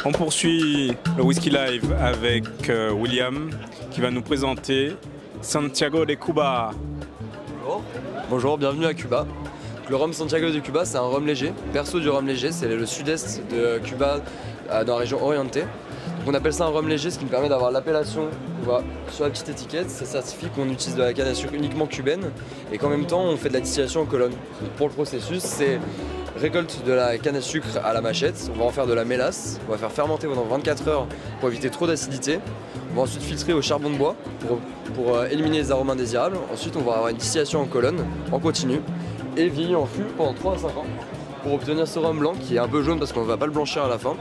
On poursuit le Whisky Live avec William qui va nous présenter Santiago de Cuba. Bonjour. Bonjour, bienvenue à Cuba. Le rhum Santiago de Cuba, c'est un rhum léger. Berceau du rhum léger, c'est le sud-est de Cuba, dans la région Oriente. Donc on appelle ça un rhum léger, ce qui nous permet d'avoir l'appellation qu'on voit sur la petite étiquette. Ça certifie qu'on utilise de la canne à sucre uniquement cubaine et qu'en même temps on fait de la distillation en colonne. Pour le processus, c'est récolte de la canne à sucre à la machette, on va en faire de la mélasse, on va faire fermenter pendant 24 heures pour éviter trop d'acidité. On va ensuite filtrer au charbon de bois pour éliminer les arômes indésirables. Ensuite on va avoir une distillation en colonne, en continu, et vieillir en fût pendant 3 à 5 ans pour obtenir ce rhum blanc qui est un peu jaune parce qu'on ne va pas le blanchir à la fin.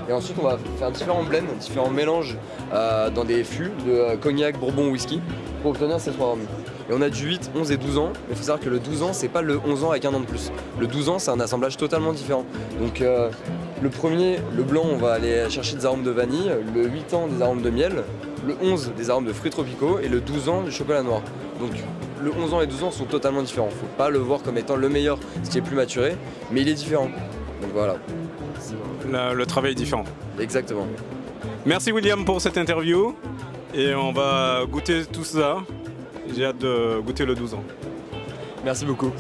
Et ensuite on va faire différents blends, différents mélanges dans des fûts de cognac, bourbon, whisky pour obtenir ces 3 rhums. Et on a du 8, 11 et 12 ans, mais il faut savoir que le 12 ans c'est pas le 11 ans avec un an de plus. Le 12 ans c'est un assemblage totalement différent. Donc le premier, le blanc, on va aller chercher des arômes de vanille, le 8 ans des arômes de miel, le 11 des arômes de fruits tropicaux et le 12 ans du chocolat noir. Donc le 11 ans et 12 ans sont totalement différents. Faut pas le voir comme étant le meilleur, ce qui est plus maturé, mais il est différent. Donc voilà. Le travail est différent. Exactement. Merci William pour cette interview et on va goûter tout ça. J'ai hâte de goûter le 12 ans. Merci beaucoup.